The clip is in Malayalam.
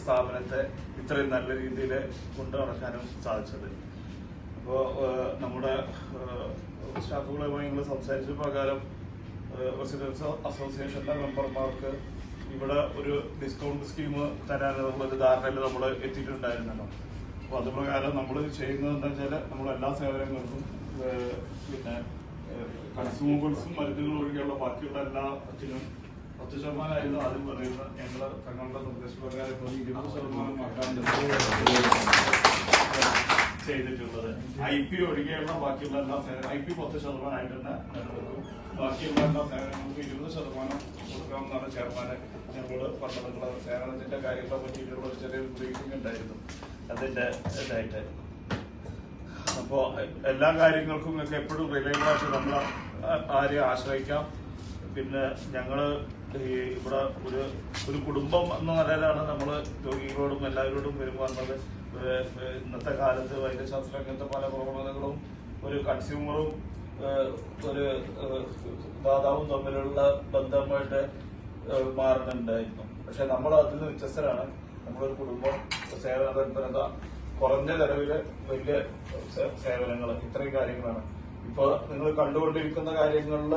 സ്ഥാപനത്തെ ഇത്രയും നല്ല രീതിയിൽ കൊണ്ടു നടക്കാനും സാധിച്ചത്. അപ്പോൾ നമ്മുടെ സ്റ്റാഫുകളുമായി ഞങ്ങൾ സംസാരിച്ച പ്രകാരം റെസിഡൻസ് അസോസിയേഷന്റെ മെമ്പർമാർക്ക് ഇവിടെ ഒരു ഡിസ്കൗണ്ട് സ്കീം തരാനുള്ളൊരു ധാരണയിൽ നമ്മൾ എത്തിയിട്ടുണ്ടായിരുന്നല്ലോ. അപ്പോൾ അതുപ്രകാരം നമ്മൾ ചെയ്യുന്നത് എന്താ വെച്ചാൽ നമ്മളെല്ലാ സേവനങ്ങൾക്കും പിന്നെ കൺസ്യൂമബിൾസും മരുന്നുകളും ഒഴികെയുള്ള ബാക്കിയുള്ള എല്ലാത്തിനും 10% ആദ്യം പറയുന്ന ഞങ്ങൾ തങ്ങളുടെ നിർദ്ദേശപ്രകാരം 20% ആക്കാണ്ട് ചെയ്തിട്ടുള്ളത്. IP ഒഴികെയുള്ള ബാക്കിയുള്ള എല്ലാ IP 10% ആയിട്ട് തന്നെ നിലനിൽക്കും. ബാക്കിയുള്ള എല്ലാ സേവനങ്ങൾക്ക് 20% കൊടുക്കാമെന്നാണ് ചെയർമാനെ ഞങ്ങളോട് പറഞ്ഞിട്ടുള്ള സേവനത്തിന്റെ കാര്യങ്ങളെ പറ്റിയിട്ടുള്ള ഒരു ചെറിയ ബ്രീഫിംഗ് ഉണ്ടായിരുന്നു അതിന്റെ ഇതായിട്ട്. അപ്പോ എല്ലാ കാര്യങ്ങൾക്കും നിങ്ങൾക്ക് എപ്പോഴും റിലയബിൾ ആയിട്ട് നമ്മൾ ആരെയും ആശ്രയിക്കാം. പിന്നെ ഞങ്ങള് ഇവിടെ ഒരു കുടുംബം എന്ന നിലയിലാണ് നമ്മൾ രോഗികളോടും എല്ലാവരോടും പെരുമാറുന്നത്. ഇന്നത്തെ കാലത്ത് വൈദ്യശാസ്ത്ര രംഗത്തെ പല പ്രവണതകളും ഒരു കൺസ്യൂമറും ഒരു ദാതാവും തമ്മിലുള്ള ബന്ധമായിട്ട് മാറുന്നുണ്ടായിരുന്നു. പക്ഷെ നമ്മൾ അതിൽ നിന്ന് വ്യത്യസ്തരാണ്. നമ്മളൊരു കുടുംബം സേവന തൽപരത, കുറഞ്ഞ ചെലവില് വലിയ സേവനങ്ങൾ, ഇത്രയും കാര്യങ്ങളാണ് ഇപ്പൊ നിങ്ങൾ കണ്ടുകൊണ്ടിരിക്കുന്ന കാര്യങ്ങളിൽ